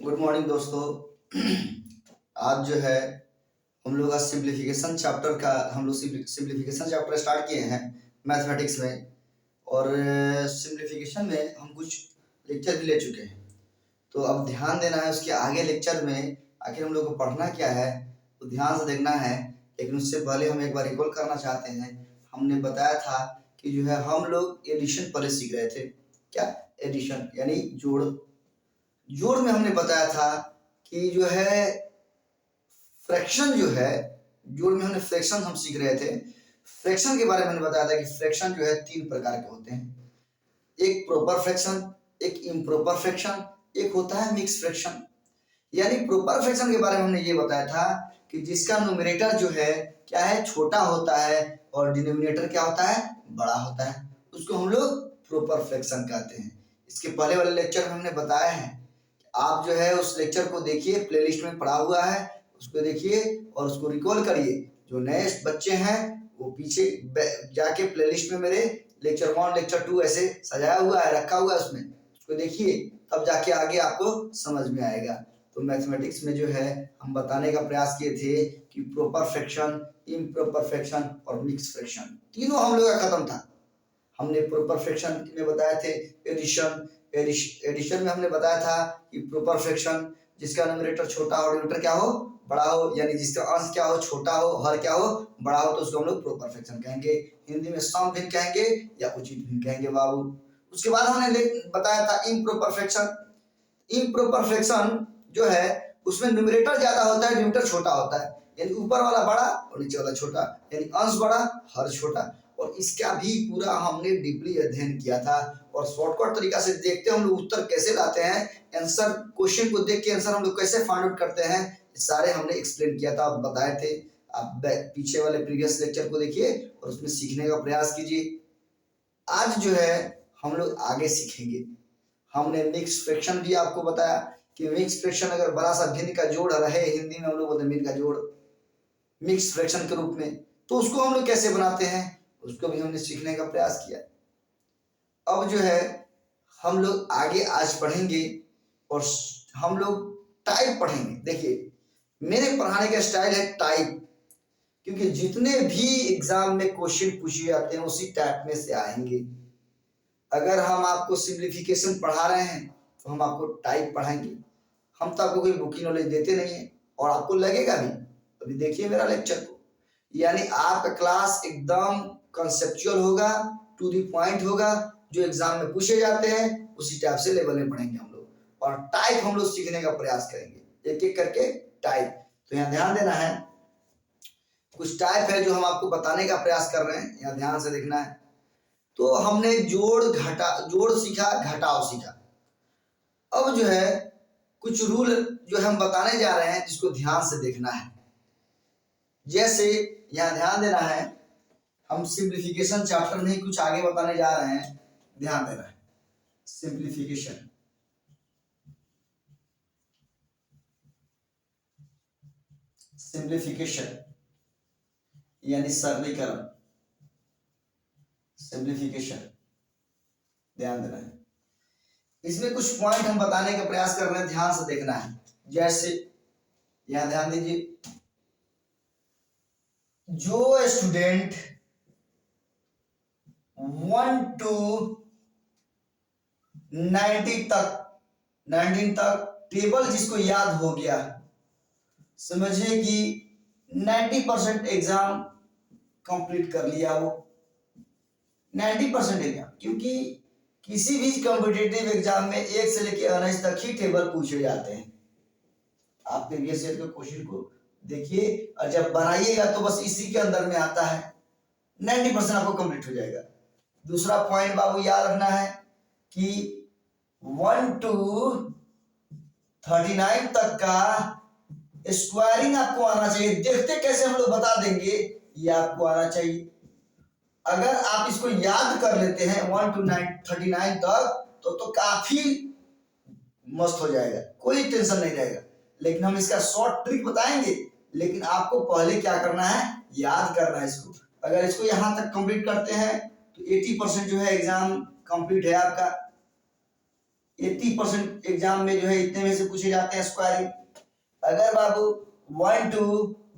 Good morning दोस्तों। आज जो है हम लोग आज सिंप्लीफिकेशन चैप्टर का हम लोग सिंप्लीफिकेशन चैप्टर स्टार्ट किए हैं मैथमेटिक्स में। और सिंप्लीफिकेशन में हम कुछ लेक्चर भी ले चुके हैं, तो अब ध्यान देना है उसके आगे लेक्चर में आखिर हम लोग को पढ़ना क्या है तो ध्यान से देखना है। लेकिन उससे पहले हम एक बार रिकॉल करना चाहते हैं। हमने बताया था कि जो है हम लोग एडिशन पहले सीख रहे थे। क्या? एडिशन यानी जोड़। जोड़ में हमने बताया था कि जो है फ्रैक्शन जो है, जोड़ में हमने फ्रैक्शन हम सीख रहे थे। फ्रैक्शन के बारे में हमने बताया था कि फ्रैक्शन जो है तीन प्रकार के होते हैं। एक प्रॉपर फ्रैक्शन, एक इम्प्रॉपर फ्रैक्शन, एक होता है मिक्स फ्रैक्शन। यानी प्रॉपर फ्रैक्शन के बारे में हमने ये बताया था कि जिसका न्यूमरेटर जो है क्या है, छोटा होता है और डिनोमिनेटर क्या होता है, बड़ा होता है। उसको हम लोग प्रॉपर फ्रैक्शन कहते हैं। इसके पहले वाले लेक्चर में हमने बताया है, आप जो है उस लेक्चर को देखिए, प्लेलिस्ट में पड़ा हुआ है, उसको देखिए और उसको रिकॉल करिए। जो नए बच्चे हैं वो पीछे जाके प्लेलिस्ट में मेरे लेक्चर 1 लेक्चर 2 ऐसे सजाया हुआ है, रखा हुआ है, उसमें उसको देखिए, तब जाके आगे आपको समझ में आएगा। तो मैथमेटिक्स में जो है हम बताने का प्रयास किए थे कि प्रॉपर फ्रैक्शन, इम्प्रॉपर फ्रैक्शन और मिक्स फ्रैक्शन तीनों हम लोग का खत्म था। हमने प्रॉपर फ्रैक्शन में बताए थे एडिशन। एडिशन में हमने बताया था कि प्रॉपर फ्रैक्शन जिसका न्यूमरेटर छोटा हो, डिनोमिनेटर क्या हो, बड़ा हो, यानी जिसका अंश क्या हो, छोटा हो, हर क्या हो, बड़ा हो, तो उसको हम लोग प्रॉपर फ्रैक्शन कहेंगे। हिंदी में सम भिन्न कहेंगे या उचित भिन्न कहेंगे बाबू। उसके बाद हमने बताया था इम्प्रॉपर फ्रैक्शन। इम्प्रॉपर फ्रैक्शन जो है उसमें न्यूमरेटर ज्यादा होता है, डिनोमिनेटर छोटा होता है, यानी ऊपर वाला बड़ा और नीचे वाला छोटा, यानी अंश बड़ा हर छोटा। और इसका भी पूरा हमने डीपली अध्ययन किया था। और शॉर्टकट तरीका से देखते हैं हम लोग उत्तर कैसे लाते हैं, आंसर क्वेश्चन को देख के आंसर हम लोग कैसे फाइंड आउट करते हैं, सारे हमने एक्सप्लेन किया था, बताए थे। आप पीछे वाले प्रीवियस लेक्चर को देखिए और उसमें सीखने का प्रयास कीजिए। आज जो है हम लोग आगे सीखेंगे। हमने मिक्स फ्रैक्शन भी आपको बताया कि मिक्स फ्रैक्शन अगर बड़ा सा भिन्न का जोड़ रहे, हिंदी में हम लोग बोलते हैं भिन्न का जोड़, मिक्स फ्रैक्शन के रूप में, तो उसको हम लोग कैसे बनाते हैं उसको भी हमने सीखने का प्रयास किया। अब जो है हम लोग आगे आज पढ़ेंगे और हम लोग टाइप पढ़ेंगे। देखिए मेरे पढ़ाने का स्टाइल है टाइप, क्योंकि जितने भी एग्जाम में क्वेश्चन पूछे जाते हैं उसी टाइप में से आएंगे। अगर हम आपको सिंप्लीफिकेशन पढ़ा रहे हैं तो हम आपको टाइप पढ़ाएंगे। हम तो आपको कोई बुकिंग नॉलेज देते नहीं है और आपको लगेगा भी। अभी देखिए मेरा लेक्चर को, यानी आपका क्लास एकदम कंसेप्चुअल होगा, टू द पॉइंट होगा, जो एग्जाम में पूछे जाते हैं उसी टाइप से लेवल में पढ़ेंगे हम लोग। और टाइप हम लोग सीखने का प्रयास करेंगे एक एक करके टाइप। तो यहाँ ध्यान देना है, कुछ टाइप है जो हम आपको बताने का प्रयास कर रहे हैं, यहाँ ध्यान से देखना है। तो हमने जोड़ सीखा, घटाव सीखा। अब जो है कुछ रूल जो हम बताने जा रहे हैं जिसको ध्यान से देखना है। जैसे यहाँ ध्यान देना है, हम सिंप्लीफिकेशन चैप्टर में ही कुछ आगे बताने जा रहे हैं, ध्यान देना है। सिंप्लीफिकेशन सिंप्लीफिकेशन यानी सरलीकरण, सिंप्लीफिकेशन, ध्यान देना है। इसमें कुछ पॉइंट हम बताने का प्रयास कर रहे हैं, ध्यान से देखना है। जैसे यहां ध्यान दीजिए, जो स्टूडेंट 1 to 19 तक टेबल जिसको याद हो गया, समझिए कि 90% एग्जाम कंप्लीट कर लिया वो। 90% एग्जाम, क्योंकि किसी भी कॉम्पिटिटिव एग्जाम में 1 से लेकर 19 तक ही टेबल पूछे जाते हैं। आप प्रीवियस ईयर के क्वेश्चन को देखिए और जब बनाइएगा तो बस इसी के अंदर में आता है, 90% आपको कंप्लीट हो जाएगा। दूसरा पॉइंट बाबू याद रखना है कि 1 to 39 तक का स्क्वायरिंग आपको आना चाहिए। देखते कैसे हम लोग बता देंगे, ये आपको आना चाहिए। अगर आप इसको याद कर लेते हैं 1 to 39 तक तो काफी मस्त हो जाएगा, कोई टेंशन नहीं रहेगा। लेकिन हम इसका शॉर्ट ट्रिक बताएंगे, लेकिन आपको पहले क्या करना है, याद करना है इसको। अगर इसको यहां तक कंप्लीट करते हैं तो 80% जो है एग्जाम कंप्लीट है आपका। 80% एग्जाम में जो है इतने में से पूछे जाते हैं स्क्वायरिंग। अगर बाबू 1 to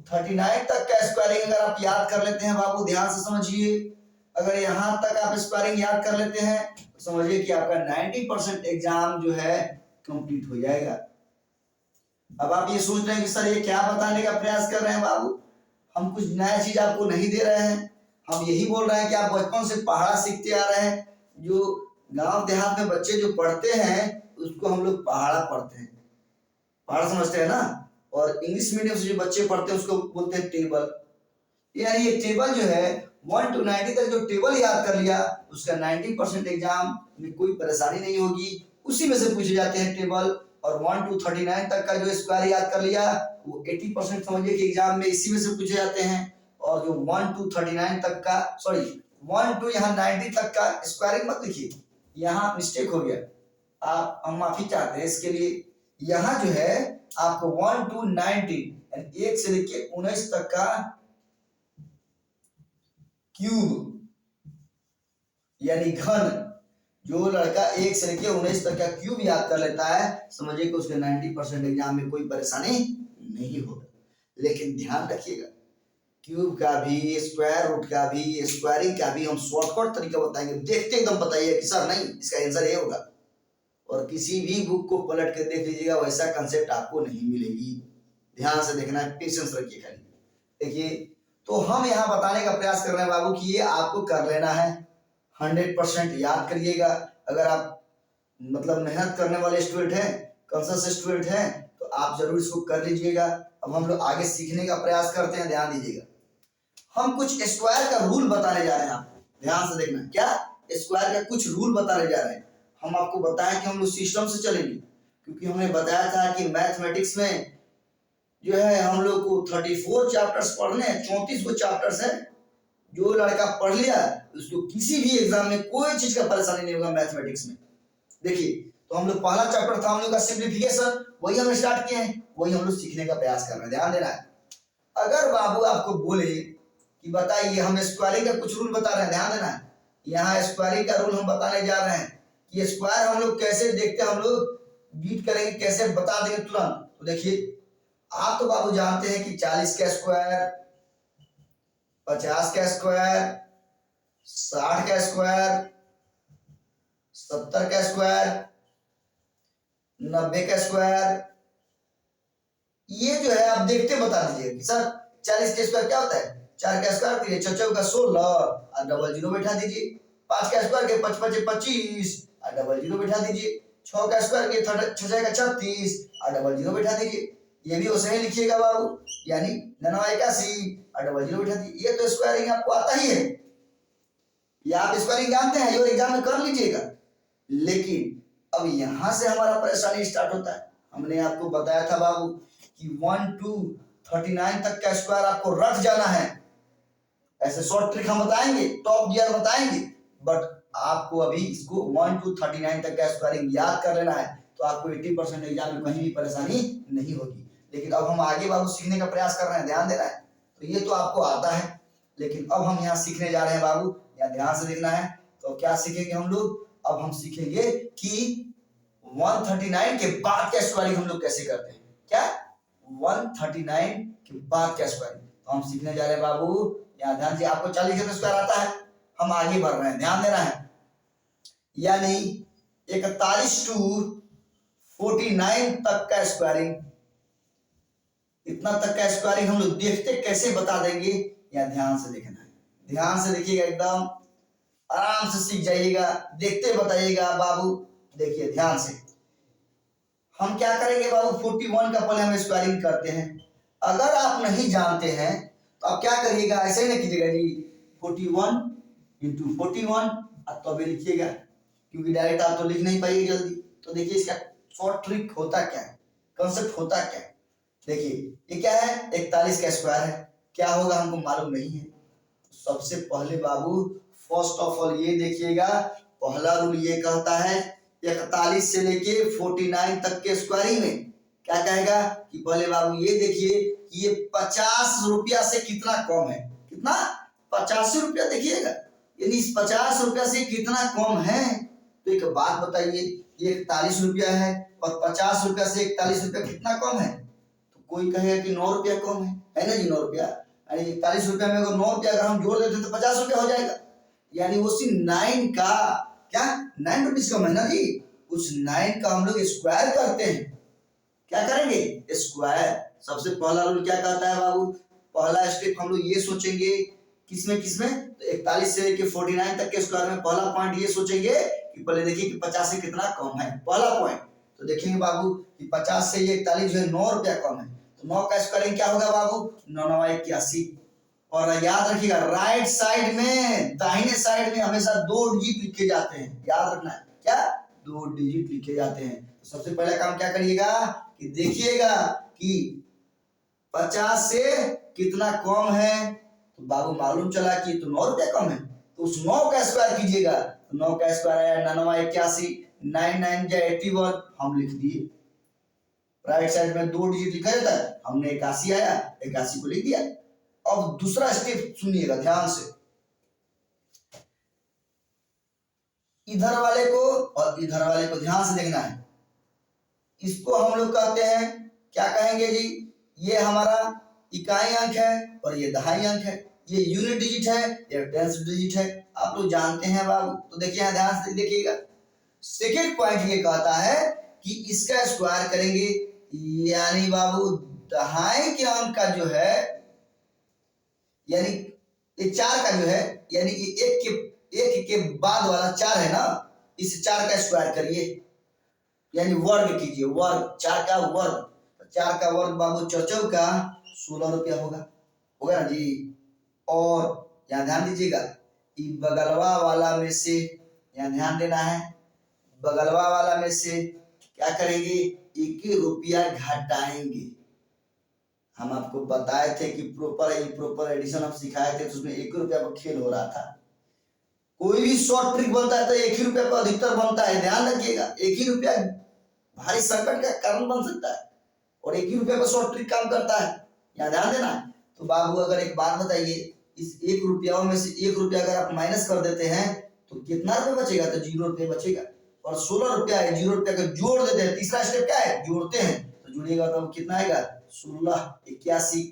39 तक का स्क्वायरिंग अगर आप याद कर लेते हैं बाबू, ध्यान से समझिए, अगर यहां तक आप स्क्वायरिंग याद कर लेते हैं तो समझिए कि आपका 90% एग्जाम जो है कंप्लीट हो जाएगा। अब आप ये सोच रहे हैं कि सर ये क्या बताने का प्रयास कर रहे हैं बाबू, हम कुछ नया चीज आपको नहीं दे रहे हैं, हम यही बोल रहे हैं कि आप बचपन से पहाड़ा सीखते आ रहे हैं। जो गांव देहात में बच्चे जो पढ़ते हैं उसको हम लोग पहाड़ा पढ़ते हैं, पहाड़ा समझते हैं ना। और इंग्लिश मीडियम से जो बच्चे पढ़ते हैं उसको बोलते हैं टेबल। यानी ये टेबल जो है 1 to 90 तक जो टेबल याद कर लिया उसका 90% एग्जाम में कोई परेशानी नहीं होगी, उसी में से पूछे जाते हैं टेबल। और 1 to 39 तक का जो स्क्वायर याद कर लिया वो 80% समझिए कि एग्जाम में इसी में से पूछे जाते हैं। और जो 1 to 39 तक का, सॉरी 1 to यहाँ 90 तक का स्क्वायरिंग मत लिखिए, यहाँ मिस्टेक हो गया, आप हम माफी चाहते हैं इसके लिए। यहाँ जो है आपको 1 to 90 यानी 1 से लेके 19 तक का क्यूब यानी घन, जो लड़का 1 से लेके 19 तक का क्यूब याद कर लेता है समझिए कि उसके 90% एग्जाम में कोई परेशानी नहीं होगा। लेकिन ध्यान रखिएगा क्यूब का भी, स्क्वायर रूट का भी, स्क्वायरिंग का भी हम शॉर्टकट तरीका बताएंगे, देखते एकदम बताइए कि सर नहीं इसका आंसर ये होगा। और किसी भी बुक को पलट के देख लीजिएगा वैसा कंसेप्ट आपको नहीं मिलेगी, ध्यान से देखना है, पेशेंस रखिए खाली। देखिए तो हम यहाँ बताने का प्रयास कर रहे हैं बाबू कि ये आपको कर लेना है, 100% याद करिएगा। अगर आप मतलब मेहनत करने वाले स्टूडेंट हैं, कॉन्शियस स्टूडेंट हैं तो आप जरूर इसको कर लीजिएगा। अब हम लोग आगे सीखने का प्रयास करते हैं, ध्यान दीजिएगा। हम कुछ स्क्वायर का रूल बताने जा रहे हैं आपको, ध्यान से देखना, क्या स्क्वायर का कुछ रूल बताने जा रहे हैं। हम आपको बताएं कि हम लोग सिस्टम से चलेंगे, क्योंकि हमने बताया था कि मैथमेटिक्स में जो है हम लोग को 34 चैप्टर्स पढ़ने हैं, 34 चैप्टर्स है। जो लड़का पढ़ लिया उसको किसी भी एग्जाम में कोई चीज का परेशानी नहीं होगा मैथमेटिक्स में। देखिए तो हम लोग पहला चैप्टर था हम लोग का सिंप्लीफिकेशन, वही हम स्टार्ट किए हैं, वही हम लोग सीखने का प्रयास कर रहे हैं, ध्यान देना है। अगर बाबू आपको बोले कि बताइए, हम स्क्वायरिंग का कुछ रूल बता रहे हैं, ध्यान देना है। यहाँ स्क्वायरिंग का रूल हम बताने जा रहे हैं कि स्क्वायर हम लोग कैसे देखते हैं, हम लोग बीट करेंगे कैसे बता देंगे तुरंत। तो देखिए आप तो बाबू जानते हैं कि 40 का स्क्वायर, 50 का स्क्वायर, 60 का स्क्वायर, 70 का स्क्वायर, 90 का स्क्वायर, ये जो है आप देखते बता दीजिए कि सर 40 का स्क्वायर क्या होता है, 4 का स्क्वायर करिए, 4 का 16 और डबल जीरो बैठा दीजिए। 5 का स्क्वायर के 5 5 25 और डबल जीरो बैठा दीजिए। 6 का स्क्वायर के 6 का 36 और डबल जीरो बैठा दीजिए। ये भी वैसे ही लिखिएगा बाबू, यानी 9 81 और डबल जीरो बैठा दीजिए। ये तो स्क्वायरिंग आपको आता ही है, या आप स्क्वायरिंग जानते हैं, ये एग्जाम में कर लीजिएगा। लेकिन अब यहां से हमारा परेशानी स्टार्ट होता है। हमने आपको बताया था बाबू कि 1 to 39 तक का स्क्वायर आपको रख जाना है, ऐसे शॉर्ट ट्रिक हम बताएंगे, टॉप गियर बताएंगे, बट आपको अभी इसको 1 to 39 तक का स्क्वायरिंग याद कर लेना है, तो आपको 80% एग्जाम में कहीं भी परेशानी नहीं होगी। लेकिन अब हम आगे बाबू सीखने का प्रयास कर रहे हैं, ध्यान देना है। तो ये तो आपको आता है, लेकिन अब हम यहाँ सीखने जा रहे हैं बाबू, यहाँ ध्यान से देखना है। तो क्या सीखेंगे हम लोग, अब हम सीखेंगे कि 139 के बाद का स्क्वायरिंग हम लोग कैसे करते हैं। क्या 139 के बाद का स्क्वायरिंग, तो हम सीखने जा रहे हैं बाबू। यहाँ ध्यान से, आपको 40 का स्क्वायर आता है, हम आगे बढ़ रहे हैं, ध्यान देना है। यानी 41 to 49 तक का स्क्वायरिंग, इतना तक का स्क्वायरिंग हम लोग देखते कैसे बता देंगे, या ध्यान से देखना है। ध्यान से देखिएगा, एकदम आराम से सीख जाइएगा, देखते बताइएगा बाबू। देखिए ध्यान से, हम क्या करेंगे बाबू, 41 का पहले हम स्क्वायरिंग करते हैं। अगर आप नहीं जानते हैं तो आप क्या करिएगा, ऐसे ही ना कीजिएगा जी 41 into 41 तो अभी लिखिएगा, क्योंकि डायरेक्ट आप तो लिख नहीं पाइए जल्दी। तो देखिए इसका शॉर्ट ट्रिक होता क्या है, कंसेप्ट होता क्या है। देखिए ये क्या है, 41 का स्क्वायर है, क्या होगा हमको मालूम नहीं है। सबसे पहले बाबू फर्स्ट ऑफ ऑल ये देखिएगा, पहला रूल ये कहता है 41 से लेके 49 तक के स्क्वायरिंग में क्या कहेगा कि पहले बाबू ये देखिए कि ये 50 रुपया से कितना कम है, कितना 85 रुपया, देखिएगा यानी इस 50 रुपया से कितना कम है। तो एक बात बताइए, ये 41 रुपया है और 50 रुपया से 41 रुपया कितना कम है? तो कोई कहेगा कि 9 रुपया कम है ना जी, 9 रुपया। यानी 41 रुपया में अगर 9 रुपया अगर हम जोड़ देते तो 50 रुपया हो जाएगा। यानी उसी 9 का क्या 9 रुपीज कम है ना जी। उस 9 का हम लोग स्क्वायर करते हैं। क्या करेंगे? स्क्वायर। सबसे पहला रूल क्या कहता है बाबू? पहला स्टेप हम लोग ये सोचेंगे, किसमें तो 41 से लेके 49 तक के स्क्वायर में पहला पॉइंट ये सोचेंगे कि पहले देखिए कि 50 से कितना कम है, पहला पॉइंट। तो देखेंगे बाबू कि 50 से ये 41 जो है 9 रुपया कम है, तो 9 का स्क्वायरिंग क्या होगा बाबू? 9 9 81। और याद रखिएगा राइट साइड में, दाहिने साइड में हमेशा 2 डिजिट लिखे जाते हैं, याद रखना है। क्या? 2 डिजिट लिखे जाते हैं। तो सबसे पहला काम क्या करिएगा कि देखिएगा कि 50 से कितना कम है। तो बाबू मालूम चला कि तो 9 रुपया कम है, तो उस 9 का स्क्वायर कीजिएगा। तो 9 का स्क्वायर आया 9 81, 9 9 जा 81, हम लिख दिए। राइट साइड में 2 डिजिट लिखा जाता है, हमने 81 आया, 81 को लिख दिया। अब दूसरा स्टेप सुनिएगा ध्यान से, इधर वाले को और इधर वाले को ध्यान से देखना है। इसको हम लोग कहते हैं, क्या कहेंगे जी? ये हमारा इकाई अंक है और ये दहाई अंक है। ये यूनिट डिजिट है, ये टेंस डिजिट है, आप लोग जानते हैं बाबू। तो देखिए ध्यान से देखिएगा, सेकेंड पॉइंट ये कहता है कि इसका स्क्वायर करेंगे, यानी बाबू दहाई के अंक का जो है, यानी ये 4 का जो है, यानी ये एक के बाद वाला 4 है ना, इस 4 का स्क्वायर करिए, यानी वर्ग कीजिए, वर्ग 4 का वर्ग। 4 का वर्ग बाबू 4 का 16 रुपया होगा ना जी। और यहाँ ध्यान दीजिएगा, बगलवा वाला में से, यहाँ ध्यान देना है, बगलवा वाला में से क्या करेंगे? 1 रुपया घटाएंगे। हम आपको बताए थे कि प्रॉपर इम्प्रॉपर एडिशन हम सिखाए थे, तो उसमें 1 रुपया पर खेल हो रहा था। कोई भी शॉर्ट ट्रिक बनता है तो 1 ही रुपया पर अधिकतर बनता है, ध्यान रखिएगा। 1 ही रुपया भारी संकट का कारण बन सकता है और 1 ही रुपया पर शॉर्ट ट्रिक काम करता है, यहाँ ध्यान देना है। तो बाबू अगर एक बात बताइए, इस 1 रुपया में से 1 रुपया अगर आप माइनस कर देते हैं तो कितना रुपया बचेगा? तो 0 रुपया बचेगा। और 16 रुपया है, 0 रुपया का जोड़ देते हैं, तीसरा स्टेप क्या है? जोड़ते हैं। तो जुड़िएगा तो कितना आएगा? 16 81।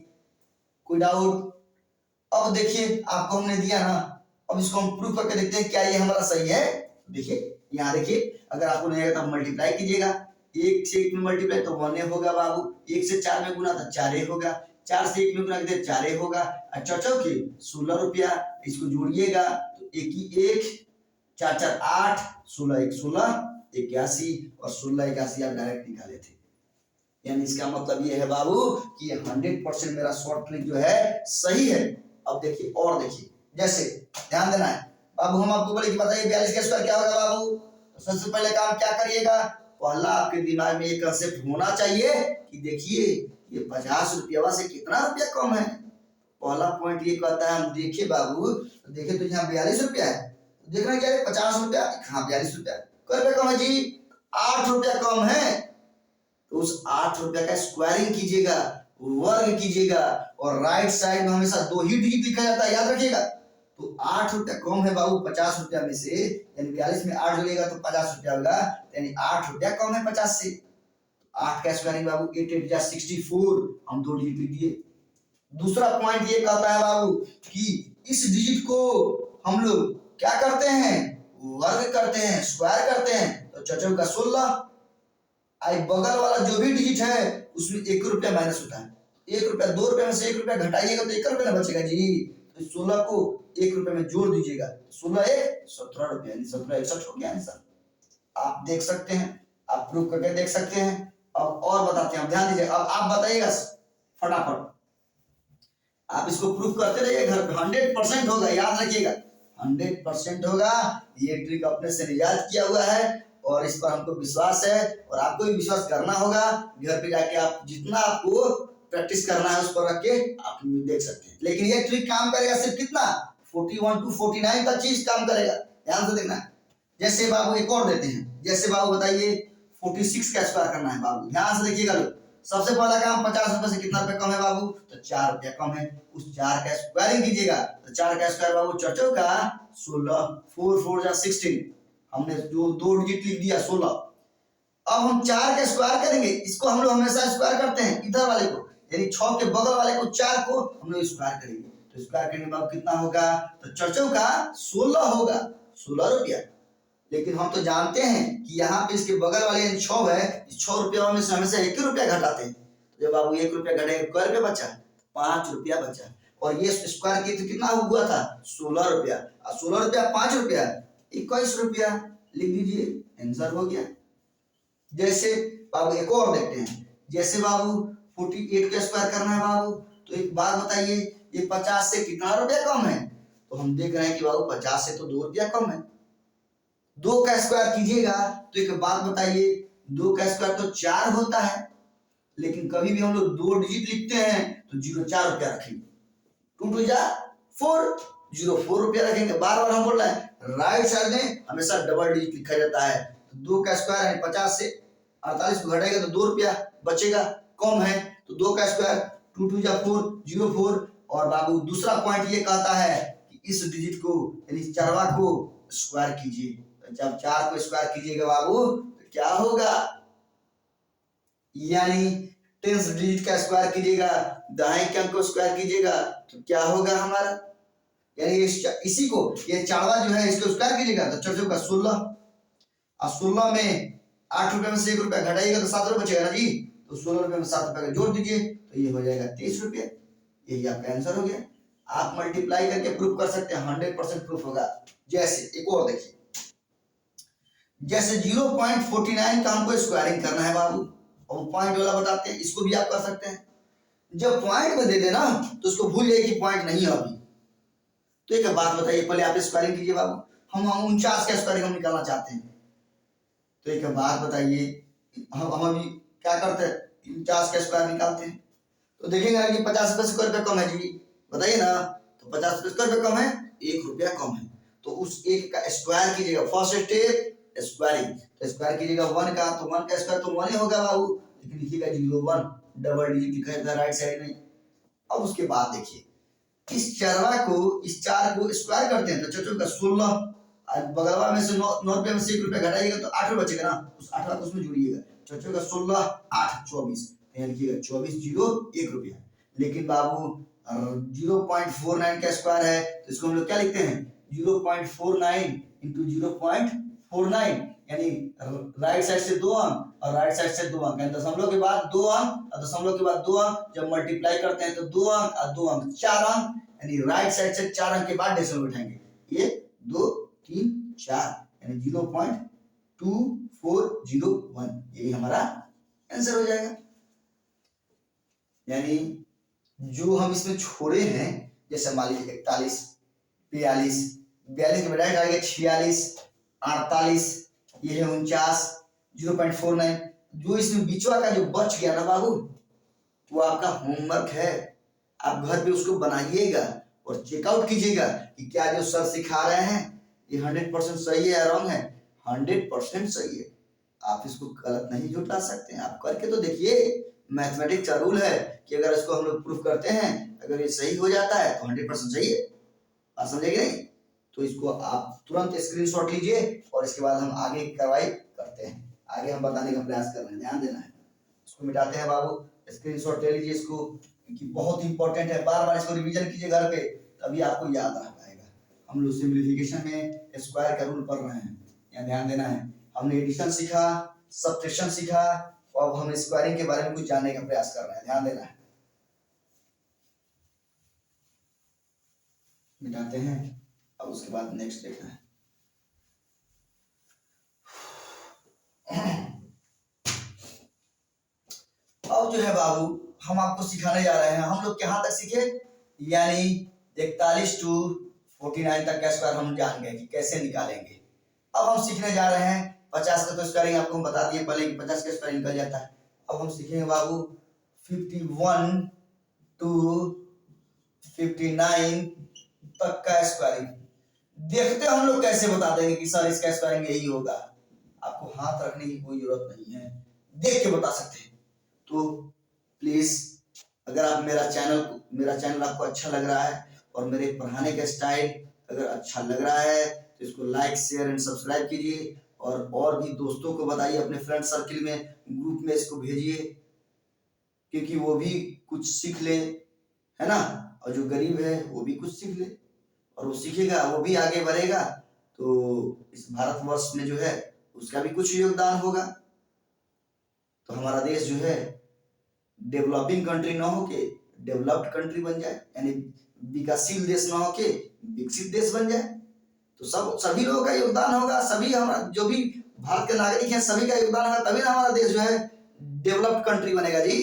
कोई डाउट? अब देखिए आपको हमने दिया ना, अब इसको हम प्रूफ करके देखते हैं क्या ये हमारा सही है। देखिए यहाँ देखिए, अगर आपको नहीं आएगा तो मल्टीप्लाई कीजिएगा, 1 से 1 में मल्टीप्लाई तो 1 होगा बाबू, 1 से 4 में गुना तो 4 होगा, 4 से 1 में गुना करते 4 होगा, और 4 के 16 रुपया। इसको जोड़िएगा तो 1 1 4 4 8, 16 1 16, 81 और 16 81 आप डायरेक्ट निकाले थे। यानी इसका मतलब ये है बाबू कि 100% मेरा शॉर्ट ट्रिक जो है सही है। अब देखिए और देखिए, जैसे ध्यान देना है बाबू, हम आपको बोले कि बताइए 42 का स्क्वायर क्या होगा बाबू। तो सबसे पहले काम क्या करिएगा, पहला आपके दिमाग में ये कंसेप्ट होना चाहिए कि देखिए ये 50 रुपया से कितना रुपया कम है। पहला पॉइंट ये कहता है, हम देखिए बाबू, तो देखिए तो यहाँ 42 रुपया है, तो देख रहे हैं क्या है 50 रुपया, हाँ 42 रुपया, क्या रुपया कम है जी? 8 रुपया कम है। तो उस 8 रुपया का स्क्वायरिंग कीजिएगा, वर्ग कीजिएगा, और राइट साइड में हमेशा 2 ही डिजिट लिखा जाता है, याद रखिएगा। तो 8 रुपया कम है बाबू 50 रुपया में से, यानी 42 में 8 जोड़िएगा तो 50 रुपया होगा, यानी 8 रुपया कम है 50 से। 8 का स्क्वायरिंग बाबू 8 8 जा 64, हम 2 डिजिट लिख दिए। दूसरा पॉइंट ये कहता है बाबू कि इस डिजिट को हम लोग क्या करते हैं? वर्ग करते हैं, स्क्वायर करते हैं। तो 4 का 16, आई बगल वाला जो भी डिजिट है उसमें 1 रुपया माइनस होता है। 1 रुपया, 2 रुपये में से 1 रुपया घटाइएगा तो 1 रुपया ना बचेगा जी। तो 16 को 1 रुपये में जोड़ दीजिएगा, 16 1 17 रुपया, यानी 17 61 हो गया आंसर। आप देख सकते हैं, आप प्रूफ करके देख सकते हैं। अब और बताते हैं, ध्यान दीजिए। अब आप बताइएगा फटाफट, आप इसको प्रूफ करते रहिए घर पे, 100% होगा, याद रखिएगा 100% होगा। ये ट्रिक अपने से निजात किया हुआ है और इस पर हमको विश्वास है, और आपको भी विश्वास करना होगा। घर पे जाके आप जितना आपको प्रैक्टिस करना है उस पर रख के आप देख सकते हैं। लेकिन ये ट्रिक काम करेगा सिर्फ कितना? 41 to 49 तक चीज काम करेगा, ध्यान से देखना। जैसे बाबू एक और देते हैं, जैसे बाबू बताइए 46 का स्क्वायर करना है बाबू, ध्यान से देखिएगा लोग। सबसे पहला काम 50 रुपए से कितना रुपया कम है बाबू? तो 4 रुपया कम है। उस 4 का स्क्वायरिंग कीजिएगा, तो 4 का स्क्वायर बाबू 4 का 16, 4 4 जा 16, हमने जो 2 डिजिट लिख दिया 16। अब हम 4 का स्क्वायर करेंगे, इसको हम लोग हमेशा स्क्वायर करते हैं इधर वाले को, यानी 6 के बगल वाले को 4 को हम लोग स्क्वायर करेंगे। तो स्क्वायर करने के बाद कितना होगा, तो 4 का 16 होगा, 16 रुपया। लेकिन हम तो जानते हैं कि यहाँ पे इसके बगल वाले 6 है, इस 6 रुपया में से हमेशा 1 रुपया घटाते हैं। तो जब बाबू 1 रुपया घटेगा तो रुपया बचा, 5 रुपया बचा। और ये स्क्वायर किए तो कितना हुआ था, 16 रुपया। और 16 रुपया 5 रुपया 21 रुपया, लिख दीजिए, आंसर हो गया। जैसे बाबू एक और देखते हैं, जैसे बाबू 48 का स्क्वायर करना है बाबू, तो एक बात बताइए, ये 50 से कितना रुपया कम है, तो हम देख रहे हैं कि बाबू 50 से तो 2 रुपया कम है। 2 का स्क्वायर कीजिएगा तो एक बात बताइए, 2 का स्क्वायर तो 4 होता है, लेकिन कभी भी हम लोग 2 डिजिट लिखते हैं तो 04 रुपया रखेंगे, 2 2 जा 4, 04 रुपया रखेंगे। बार बार हम बोल रहे हैं राइट साइड में हमेशा डबल डिजिट लिखा जाता है। तो 2 का स्क्वायर है 50 से 48 को घटाएगा तो 2 रुपया बचेगा, कम है। तो 2 का स्क्वायर 2 2 जा 4, 04। और बाबू दूसरा पॉइंट ये कहता है कि इस डिजिट को यानी 4वां को स्क्वायर कीजिए। तो जब 4 को स्क्वायर कीजिएगा बाबू तो क्या होगा, यानी 10 डिजिट का स्क्वायर कीजिएगा, दाएं के अंक को स्क्वायर कीजिएगा तो क्या होगा हमारा, यानी इसी को ये 4वां जो है इसको स्क्वायर कीजिएगा तो 4 का 16, और 16 में 8 रुपए में से 1 रुपया घटाइएगा तो 7 रुपये बचेगा ना जी। तो 16 रुपये में 7 रुपये का जोड़ दीजिए तो ये हो जाएगा 30 रुपये। यही आपका आंसर हो गया। आप मल्टीप्लाई करके प्रूफ कर सकते हैं, 100% प्रूफ होगा। जैसे एक और देखिए, जैसे 0.49 का हमको स्क्वायरिंग करना है बाबू, और पॉइंट वाला बताते हैं, इसको भी आप कर सकते हैं। जब पॉइंट में दे देना तो उसको भूल जाइए कि पॉइंट नहीं है अभी। तो एक बात बताइए, पहले आप स्क्वायरिंग कीजिए बाबू, हम 49 का स्क्वायरिंग हम निकालना चाहते हैं। तो एक बात बताइए, हम अभी क्या करते हैं, 49 का स्क्वायर निकालते हैं तो देखेंगे कि 50 रुपये स्क्वायर पे कम है जी, बताइए ना। तो 50 रुपये स्क्वायर पे कम है, 1 रुपया कम है, तो उस 1 का स्क्वायर कीजिएगा। फर्स्ट स्टेप स्क्वायरिंग, तो स्क्वायर कीजिएगा 1 का, तो 1 का स्क्वायर तो 1 ही होगा बाबू, लेकिन लिखिएगा 01, डबल डिजिट लिखा है राइट साइड में। अब उसके बाद देखिए, इस 4 को इस 4 को स्क्वायर करते हैं तो 4 का 16, बगलवा में से 9 रुपये में से 1 रुपया घटाइएगा तो 8 रुपये बचेगा ना, उस 8वां को उसमें जोड़िएगा। 4 का 16, 8 24, यानी लिखिएगा 24 0 1 रुपया। लेकिन बाबू 0.49 का स्क्वायर है तो इसको हम लोग क्या लिखते हैं, 0.49 इंटू 0.49, यानी राइट साइड से 2 अंक और राइट साइड से 2 अंक, यानी दशमलव के बाद 2 अंक और दशमलव के बाद 2 अंक, जब मल्टीप्लाई करते हैं तो 2 अंक और 2 अंक 4 अंक, यानी राइट साइड से 4 अंक के बाद डेसिमल बैठाएंगे, ये 2 3 4, यानी 0.2401, यही हमारा आंसर हो जाएगा। यानी जो हम इसमें छोड़े हैं, जैसे मान लीजिए 41, 42, 42 के बजाय डालेंगे 46, 48, ये है 49, 0.49। जो इसमें बीचवा का जो बच गया ना बाबू, वो आपका होमवर्क है, आप घर पे उसको बनाइएगा और चेकआउट कीजिएगा कि क्या जो सर सिखा रहे हैं ये 100% सही है या रॉन्ग है। 100% सही है, आप इसको गलत नहीं जुटा सकते हैं, आप करके तो देखिए। मैथमेटिक्स का रूल है कि अगर इसको हम लोग प्रूफ करते हैं, अगर ये सही हो जाता है तो 100% सही है, आप समझेंगे नहीं। तो इसको आप तुरंत स्क्रीनशॉट लीजिए और इसके बाद हम आगे कार्रवाई करते हैं, आगे हम बताने का प्रयास कर रहे हैं, ध्यान देना है। इसको मिटाते हैं बाबू, स्क्रीनशॉट ले लीजिए इसको, क्योंकि बहुत इंपॉर्टेंट है। बार बार इसको रिवीजन कीजिए घर पे, तभी आपको याद रह पाएगा। हम लोग सिंप्लीफिकेशन में स्क्वायर का रूल पढ़ रहे हैं, यहाँ ध्यान देना है। हमने एडिशन सीखा, सब्ट्रैक्शन सीखा, और अब हम स्क्वायरिंग के बारे में कुछ जानने का प्रयास कर रहे हैं, ध्यान देना है। मिटाते हैं, अब उसके बाद नेक्स्ट देखना है। अब जो है बाबू, हम आपको सिखाने जा रहे हैं, हम लोग कहाँ तक सीखे, यानी 41 to 49 तक का स्क्वायर हम जान गए कि कैसे निकालेंगे। अब हम सीखने जा रहे हैं 50 का, तो स्क्वायरिंग आपको हम बता दिए पहले कि 50 का स्क्वायर निकल जाता है। अब हम सीखेंगे बाबू 51 to 59 तक का स्क्वायरिंग। देखते हम लोग कैसे बता देंगे कि सर इसका स्क्वायरिंग यही होगा। आपको हाथ रखने की कोई जरूरत नहीं है, देख के बता सकते हैं। तो प्लीज, अगर आप मेरा चैनल आपको अच्छा लग रहा है और मेरे पढ़ाने का स्टाइल अगर अच्छा लग रहा है इसको लाइक शेयर एंड सब्सक्राइब कीजिए और भी दोस्तों को बताइए, अपने फ्रेंड सर्किल में ग्रुप में इसको भेजिए, क्योंकि वो भी कुछ सीख ले, है ना। और जो गरीब है वो भी कुछ सीख ले, और वो सीखेगा वो भी आगे बढ़ेगा, तो इस भारतवर्ष में जो है उसका भी कुछ योगदान होगा। तो हमारा देश जो है डेवलपिंग कंट्री ना होके डेवलप्ड कंट्री बन जाए, यानी विकासशील देश ना होके विकसित देश बन जाए। तो सभी लोगों का योगदान होगा, सभी हमारा जो भी भारत के नागरिक हैं सभी का योगदान होगा, तभी ना हमारा देश जो है डेवलप्ड कंट्री बनेगा जी।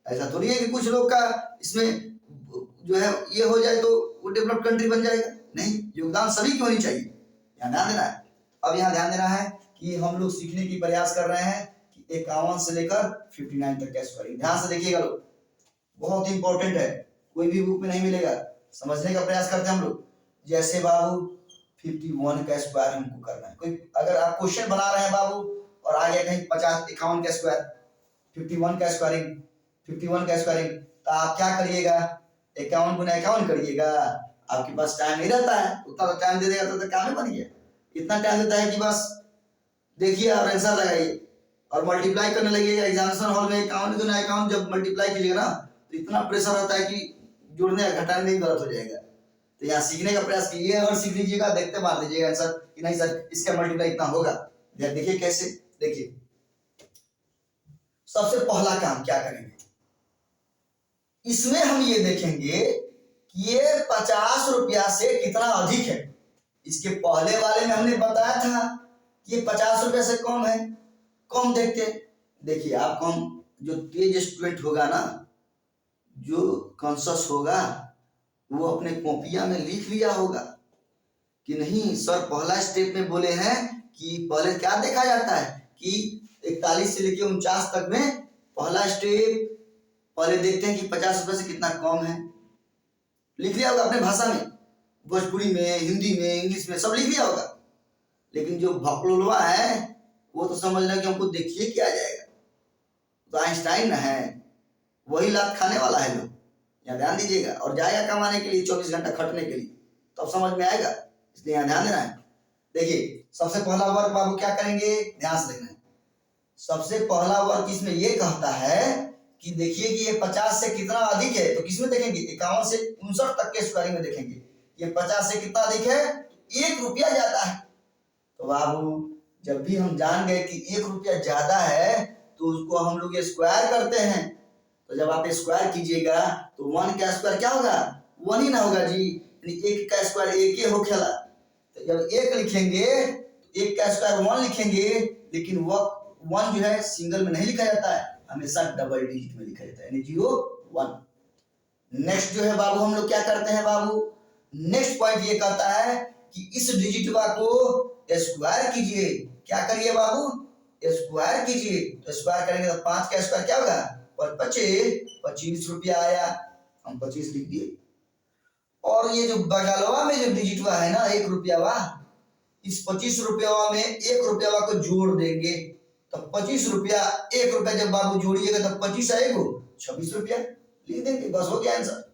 ऐसा थोड़ी है कि कुछ लोग का इसमें जो है ये हो जाए तो वो डेवलप्ड कंट्री बन जाएगा, नहीं, योगदान सभी की होनी चाहिए, यहाँ ध्यान देना है। अब यहाँ ध्यान देना है कि हम लोग सीखने की प्रयास कर रहे हैं कि 51 से लेकर 59 तक कैसे करेंगे। ध्यान से देखिएगा लोग, बहुत इंपॉर्टेंट है, कोई भी बुक में नहीं मिलेगा, समझने का प्रयास करते हैं हम लोग। जैसे बाबू 51 का स्क्वायर हमको करना है, कोई अगर आप क्वेश्चन बना रहे हैं बाबू और आगे कहीं 51 का स्क्वायर, 51 का स्क्वायरिंग, 51 का स्क्वायरिंग, तो आप क्या करिएगा, 51 गुना 51 करिएगा। आपके पास टाइम नहीं रहता है, उतना तो टाइम दे देगा तो काम ही बन गया। इतना टाइम देता है कि बस देखिए और आंसर लगाइए और मल्टीप्लाई करने लगिएगा। एग्जामिनेशन हॉल में 51 गुना 51 जब मल्टीप्लाई कीजिएगा ना तो इतना प्रेशर रहता है कि जोड़ने या घटाने में गलत हो जाएगा। तो यहाँ सीखने का प्रयास कीजिए, अगर सीख लीजिएगा देखते मार दीजिएगा आंसर कि नहीं सर इसका मल्टीप्लाई इतना होगा। देखिए कैसे, देखिए सबसे पहला काम क्या करेंगे, इसमें हम ये देखेंगे कि ये 50 रुपया से कितना अधिक है। इसके पहले वाले में हमने बताया था कि ये 50 रुपया से कम है, कम देखते। देखिए आप कम, जो तेज स्टूडेंट होगा ना, जो कॉन्शियस होगा, वो अपने कॉपिया में लिख लिया होगा कि नहीं सर पहला स्टेप में बोले हैं कि पहले क्या देखा जाता है कि 41 से लेकर 49 तक में पहला स्टेप पहले देखते हैं कि 50 रुपए से कितना कम है। लिख लिया होगा अपने भाषा में, भोजपुरी में, हिंदी में, इंग्लिश में, सब लिख लिया होगा। लेकिन जो भकलोलवा है वो तो समझ रहे कि हमको देखिए क्या जाएगा, तो आइंस्टाइन है वही लात खाने वाला है लोग, यहाँ ध्यान दीजिएगा। और जाएगा कमाने के लिए 24 घंटा खटने के लिए, तब तो समझ में आएगा, इसलिए यहाँ ध्यान देना है। देखिए सबसे पहला वर्ग बाबू क्या करेंगे, ध्यान से देखना है। सबसे पहला वर्ग इसमें ये कहता है कि देखिए कि ये 50 से कितना अधिक है, तो किसमें देखेंगे, 51 से 59 तक के स्क्वायरिंग में देखेंगे। ये 50 से कितना अधिक है, 1 रुपया ज्यादा है। तो बाबू जब भी हम जान गए कि 1 रुपया ज्यादा है तो उसको हम लोग स्क्वायर करते हैं। तो जब आप स्क्वायर कीजिएगा तो 1 का स्क्वायर क्या होगा, 1 ही ना होगा जी, यानी 1 का स्क्वायर 1 ही हो खेला। तो जब 1 लिखेंगे तो 1 का स्क्वायर 1 लिखेंगे, लेकिन वो 1 जो है सिंगल में नहीं लिखा जाता है, हमेशा डबल डिजिट में लिखा जाता है, यानी 0 1। नेक्स्ट जो है बाबू हम लोग क्या करते हैं बाबू, नेक्स्ट पॉइंट ये कहता है कि इस डिजिटवा को स्क्वायर कीजिए। क्या करिए बाबू, स्क्वायर कीजिए। तो स्क्वायर करेंगे तो 5 का स्क्वायर क्या होगा, 25 रुपया आया, हम 25 लिख दिए। और ये जो बगलवा में जो डिजिटवा है ना 1 रुपया, इस 25 रुपया में 1 रुपया को जोड़ देंगे, तो 25 रुपया 1 रुपया जब बाबू जोड़िएगा तो 25 आएगा 26 रुपया लिख देंगे, बस हो गया आंसर।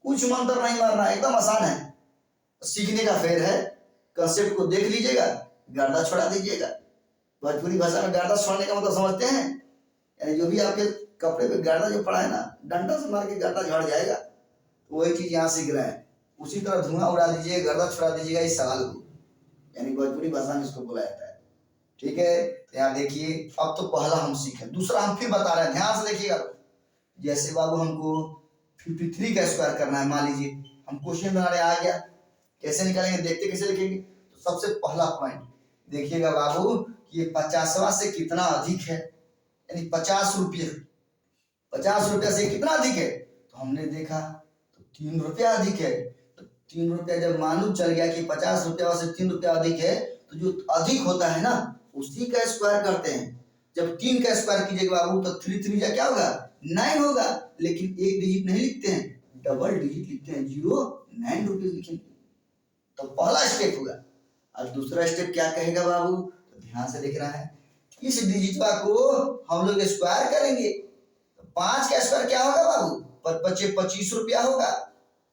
कुछ मंत्र नहीं मारना है, एकदम आसान है, सीखने का फेर है। कंसेप्ट को देख लीजिएगा, गर्दा छोड़ा दीजिएगा। भोजपुरी भाषा में गर्दा छोड़ने का मतलब समझते हैं, यानी जो भी आपके कपड़े पे गर्दा जो पड़ा है ना, डंडा से मार के गर्दा झड़ जाएगा, तो वही चीज यहाँ सीख रहे हैं। उसी तरह धुआं उड़ा दीजिए, गर्दा छोड़ा दीजिएगा इस सवाल को, यानी भोजपुरी भाषा में इसको बोला जाता है। ठीक है, यहाँ देखिए अब तो पहला हम सीखे, दूसरा हम फिर बता रहे हैं, ध्यान से देखिएगा। जैसे बाबू हमको 53 का स्क्वायर करना है, मान लीजिए हम क्वेश्चन बना रहे आ गया, कैसे निकालेंगे, देखते कैसे लिखेंगे। तो सबसे पहला पॉइंट देखिएगा बाबू, ये 50वां से कितना अधिक है, यानी 50 रुपये, 50 रुपया से कितना अधिक है, तो हमने देखा तो 3 रुपया अधिक है। तो 3 रुपया जब मालूम चल गया कि 50 रुपया से 3 रुपया अधिक है, तो जो अधिक होता है ना उसी का स्क्वायर करते हैं। जब 3 का स्क्वायर कीजिएगा बाबू तो 3 3 क्या होगा, 9 होगा, लेकिन एक डिजिट नहीं लिखते हैं, डबल डिजिट लिखते हैं, 9 रुपये लिखेंगे। तो पहला स्टेप होगा। अब दूसरा स्टेप क्या कहेगा बाबू, तो ध्यान से देखना है। इस डिजिटवा को हम लोग स्क्वायर करेंगे, तो 5 का स्क्वायर क्या होगा बाबू, 25 रुपया होगा,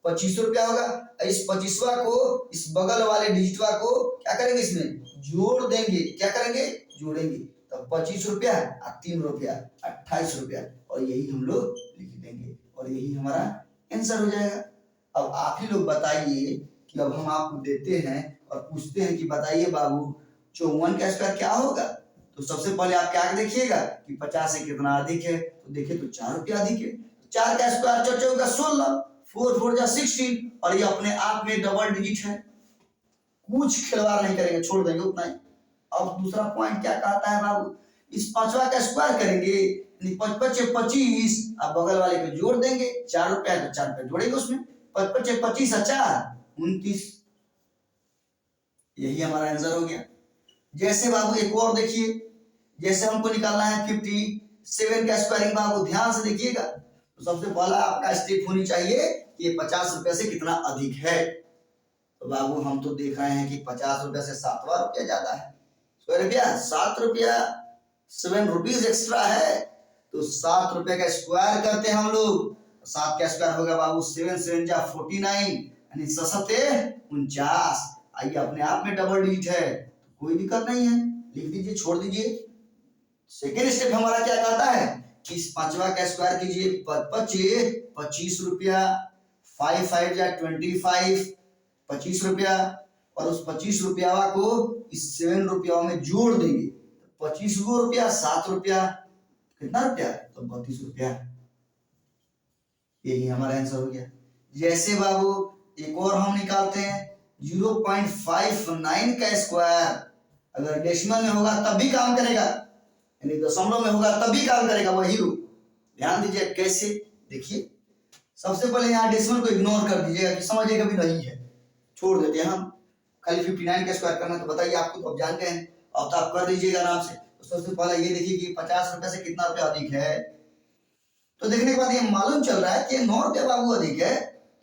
25 रुपया होगा। इस 25वां को इस बगल वाले डिजिटवा को क्या करेंगे, इसमें जोड़ देंगे। क्या करेंगे, जोड़ेंगे। तो 25 रुपया और 3 रुपया 28 रुपया, और यही हम लोग लिख देंगे और यही हमारा आंसर हो जाएगा। अब आप ही लोग बताइए कि अब हम आपको देते हैं और पूछते हैं कि बताइए बाबू 54 का स्क्वायर क्या होगा। तो सबसे पहले आप क्या देखिएगा कि 50 से कितना अधिक है, तो देखिए तो 4 रुपया अधिक है। 4 का स्क्वायर 4 चौका 16, 4 4 जा 16, और ये अपने आप में डबल डिजिट है। कुछ खिलवाड़ नहीं करेंगे, छोड़ देंगे उतना ही। अब दूसरा पॉइंट क्या कहता है बाबू, इस 5वां का स्क्वायर करेंगे, 5 5 25, अब बगल वाले को जोड़ देंगे। 4 रुपया तो 4 रुपया जोड़ेंगे उसमें, 5 5 25 4 29, यही हमारा आंसर हो गया। जैसे बाबू एक और देखिए, जैसे हमको निकालना है 57 का स्क्वायरिंग। बाबू ध्यान से देखिएगा, तो सबसे पहला आपका स्टेप होनी चाहिए कि ये 50 रुपया से कितना अधिक है। तो बाबू हम तो देख रहे हैं कि 50 रुपया से 7वां रुपया ज्यादा है। रुपया 7 रुपया 7 रुपीज एक्स्ट्रा है, तो 7 रुपये का स्क्वायर करते हैं हम लोग। 7 का स्क्वायर होगा बाबू 7 7 जा 49, यानी 7 49। आइए अपने आप में डबल डिजिट है, कोई दिक्कत नहीं है, लिख दीजिए, छोड़ दीजिए। सेकेंड स्टेप हमारा क्या कहता है कि इस 5वां का स्क्वायर कीजिए। 25 रुपया, 5 5 जा 25, 25 रुपया, और उस 25 रुपया को इस 7 रुपया में जोड़ देंगे। 25 रुपया 7 रुपया, कितना रुपया, तो 32 रुपया, यही हमारा आंसर हो गया। जैसे बाबू एक और हम निकालते हैं 0.59 का स्क्वायर, अगर डेसिमल में होगा तब भी काम करेगा, यानी दशमलव में होगा तब भी काम करेगा, वही रूल। ध्यान दीजिए कैसे, देखिए सबसे पहले यहाँ डेसिमल को इग्नोर कर दीजिएगा कि समझिएगा भी नहीं है, छोड़ देते हैं हम। खाली 59 का स्क्वायर करना, तो बताइए आपको, तो आप जानते हैं, अब तो आप कर दीजिएगा आराम से। तो सबसे पहले ये देखिए कि 50 रुपए से कितना रुपया अधिक है। तो देखने के बाद ये मालूम चल रहा है कि 9 रुपया बाबू अधिक है,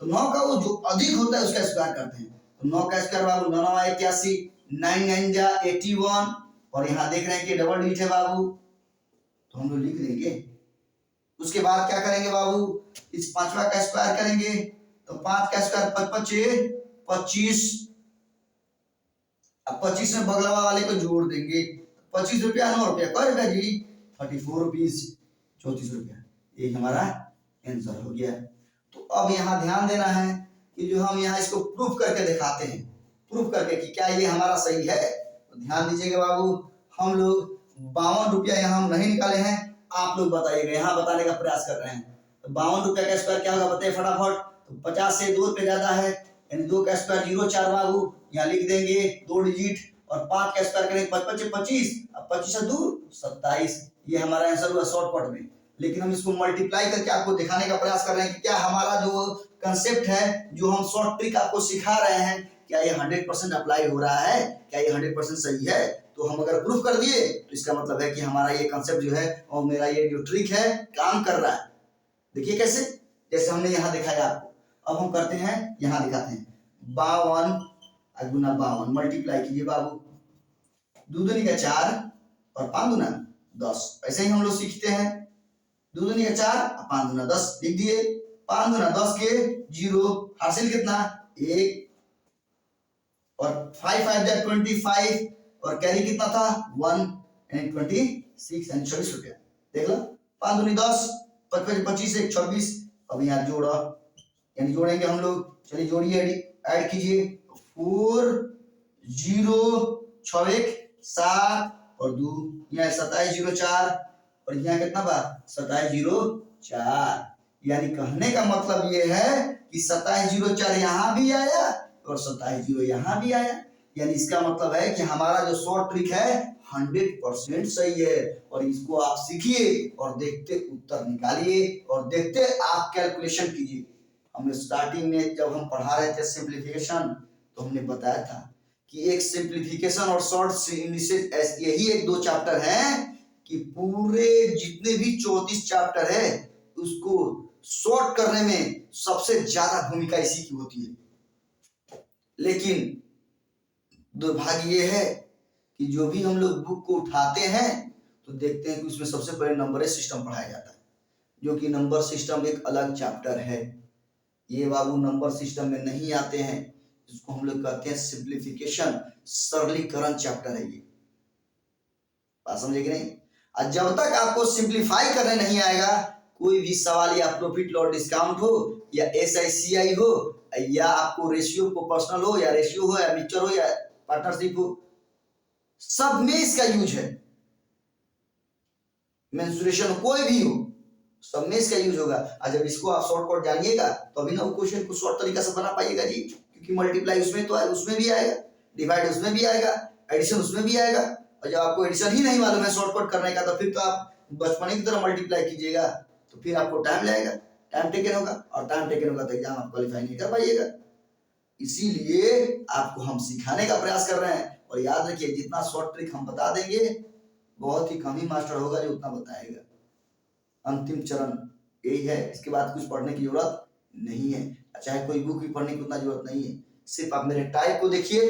तो 9 का वो जो अधिक होता है उसका स्क्वायर करते हैं। तो 9 का स्क्वायर बाबू 9 9 81, 9 9 जा 81, और यहाँ देख रहे हैं कि डबल डिजिट है बाबू, तो हम लोग लिख देंगे। उसके बाद क्या करेंगे बाबू, इस 5वां का स्क्वायर करेंगे, तो 5 का स्क्वायर 25, अब 25 में बगलवा वाले को जोड़ देंगे। 25 रुपया 9 रुपया करेगा जी 34 रुपीज 34 रुपया, ये हमारा आंसर हो गया। तो अब यहाँ ध्यान देना है कि जो हम यहाँ इसको प्रूफ करके दिखाते हैं, प्रूफ करके कि क्या ये हमारा सही है। तो ध्यान दीजिएगा बाबू, हम लोग 52 रुपया यहाँ हम नहीं निकाले हैं, आप लोग बताइएगा, यहाँ बताने का प्रयास कर रहे हैं। तो 52 रुपया का स्क्वायर क्या होगा बताइए फटाफट। तो 50 से 2 रुपये ज्यादा है, यानी 2 का स्क्वायर 0.4 बाबू, यहाँ लिख देंगे 2 डिजिट, और 5 का स्क्वायर करेंगे 5 5 25, अब 25 से 2 27, ये हमारा आंसर हुआ शॉर्टकट में। लेकिन हम इसको मल्टीप्लाई करके आपको दिखाने का प्रयास कर रहे हैं कि क्या हमारा जो कंसेप्ट है, जो हम शॉर्ट ट्रिक आपको सिखा रहे हैं, क्या ये 100% अप्लाई हो रहा है, क्या ये 100% सही है। तो हम अगर प्रूफ कर दिए तो इसका मतलब है कि हमारा ये कंसेप्ट जो है और मेरा ये जो ट्रिक है काम कर रहा है। देखिए कैसे, जैसे हमने यहाँ दिखाया आपको, अब हम करते हैं यहाँ दिखाते हैं। 52 गुना 52 मल्टीप्लाई कीजिए बाबू, 2 दूनी का 4 और 5 दूना 10, ऐसे ही हम लोग सीखते हैं। 2 दूनी का 4 और 5 दूना 10 लिख दिए, 5 दूना 10 के 0, हासिल कितना 1, और 5 5 जा 25, और कैरी कितना था 1, यानी 26, यानी 24 रुपया। देख लो 5 दूनी 10, 25 25 1 26, अब यहाँ जोड़ा, यानी जोड़ेंगे हम लोग, चलिए जोड़िए, ऐड कीजिए, 4 0 6 1 7 और 2, यहाँ 27 0 4, और यहाँ कितना बा 27 0 4, यानी कहने का मतलब ये है कि 27 0 4 यहाँ भी आया और 27 0 यहाँ भी आया, यानी इसका मतलब है कि हमारा जो शॉर्ट ट्रिक है 100% सही है। और इसको आप सीखिए और देखते उत्तर निकालिए और देखते आप कैलकुलेशन कीजिए। हमने स्टार्टिंग में जब हम पढ़ा रहे थे सिंप्लीफिकेशन, तो हमने बताया था कि एक सिंप्लीफिकेशन और शॉर्ट इंडिसेस यही एक 2 चैप्टर हैं कि पूरे जितने भी 34 चैप्टर है उसको शॉर्ट करने में सबसे ज्यादा भूमिका इसी की होती है। लेकिन दुर्भाग्य ये है कि जो भी हम लोग बुक को उठाते हैं तो देखते हैं कि उसमें सबसे पहले नंबर सिस्टम पढ़ाया जाता है, जो कि नंबर सिस्टम एक अलग चैप्टर है। ये बाबू नंबर सिस्टम में नहीं आते हैं, जिसको हम लोग कहते हैं सिंप्लीफिकेशन, सरलीकरण चैप्टर है ये। बात समझे कि नहीं? और जब तक आपको सिंप्लीफाई करने नहीं आएगा, कोई भी सवाल या प्रॉफिट लॉस डिस्काउंट हो या SICI हो या आपको रेशियो प्रोपोर्शनल हो या रेशियो हो या मिक्सचर हो या पार्टनरशिप हो, सब में इसका यूज है। मेंसुरेशन कोई भी हो, सब में इसका यूज होगा। और जब इसको आप शॉर्टकट जानिएगा तो अभी ना वो क्वेश्चन को शॉर्ट तरीका से बना पाइएगा जी, क्योंकि मल्टीप्लाई उसमें तो है, उसमें भी आएगा, डिवाइड उसमें भी आएगा, एडिशन उसमें भी आएगा। और जब आपको एडिशन ही नहीं मालूम है शॉर्टकट करने का, तो फिर तो आप बचपन की तरह मल्टीप्लाई कीजिएगा, तो फिर आपको टाइम लगेगा, टाइम टेकन होगा, और टाइम टेकन होगा तो एग्जाम आप क्वालिफाई नहीं कर पाइएगा। इसीलिए आपको हम सिखाने का प्रयास कर रहे हैं। और याद रखिए, जितना शॉर्ट ट्रिक हम बता देंगे, बहुत ही कम ही मास्टर होगा जो उतना बताएगा। अंतिम चरण यही है, इसके बाद कुछ पढ़ने की जरूरत नहीं है, चाहे कोई बुक भी पढ़ने की उतना जरूरत नहीं है। सिर्फ आप मेरे टाइप को देखिए,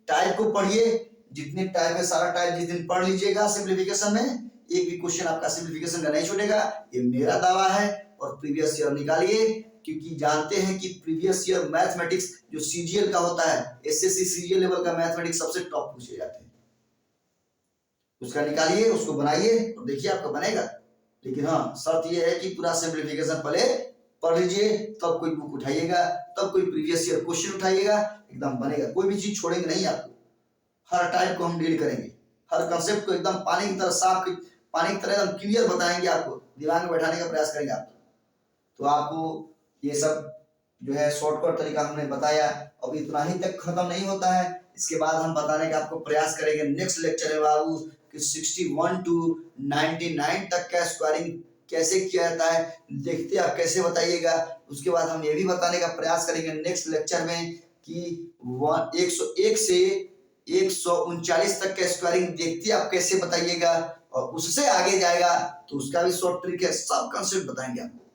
टाइप को पढ़िए, जितने टाइप है सारा टाइप जिस दिन पढ़ लीजिएगा सिंप्लीफिकेशन में, एक भी क्वेश्चन आपका सिंप्लीफिकेशन का नहीं छूटेगा, ये मेरा दावा है। और प्रीवियस ईयर निकालिए, क्योंकि जानते हैं कि प्रीवियस ईयर मैथमेटिक्स जो CGL का होता है, SSC CGL लेवल का मैथमेटिक्स सबसे टॉप पूछे जाते हैं। उसका निकालिए, उसको बनाइए और देखिए आपका बनेगा। लेकिन हाँ, शर्त यह है कि पूरा सिंप्लीफिकेशन पहले पढ़ लीजिए, तब कोई बुक उठाइएगा, तब कोई प्रीवियस ईयर क्वेश्चन उठाइएगा, एकदम बनेगा। कोई भी चीज छोड़ेंगे नहीं आपको, हर टाइप को हम डील करेंगे, हर कंसेप्ट को एकदम पानी की तरह साफ, पानी की तरह एकदम क्लियर बताएंगे, आपको दिमाग में बैठाने का प्रयास करेंगे आप। तो आपको ये सब जो है शॉर्टकट तरीका हमने बताया, अब इतना ही तक खत्म नहीं होता है। इसके बाद हम बताने का आपको प्रयास करेंगे नेक्स्ट लेक्चर में बाबू कि 61 to 99 तक का स्क्वायरिंग कैसे किया जाता है, देखते आप कैसे बताइएगा। उसके बाद हम ये भी बताने का प्रयास करेंगे नेक्स्ट लेक्चर में कि 101 से 139 तक का स्क्वायरिंग देखते आप कैसे बताइएगा, और उससे आगे जाएगा तो उसका भी शॉर्ट ट्रिक है, सब कंसेप्ट बताएंगे आपको।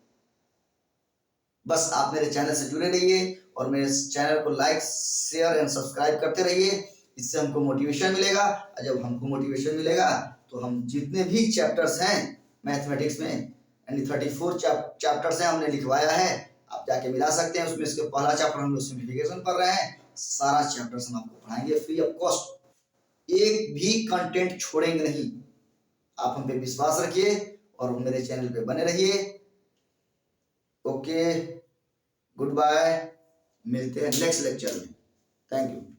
बस आप मेरे चैनल से जुड़े रहिए और मेरे चैनल को लाइक, शेयर एंड सब्सक्राइब करते रहिए, इससे हमको मोटिवेशन मिलेगा। और जब हमको मोटिवेशन मिलेगा तो हम जितने भी चैप्टर्स हैं मैथमेटिक्स में, यानी 34 चैप्टर्स हैं हमने लिखवाया है, आप जाके मिला सकते हैं। उसमें इसके पहला चैप्टर हम लोग सिंप्लीफिकेशन पढ़ रहे हैं, सारा चैप्टर्स हम आपको पढ़ाएंगे फ्री ऑफ कॉस्ट, एक भी कंटेंट छोड़ेंगे नहीं। आप हम पे विश्वास रखिए और मेरे चैनल पे बने रहिए। ओके, गुड बाय, मिलते हैं नेक्स्ट लेक्चर में। Thank you.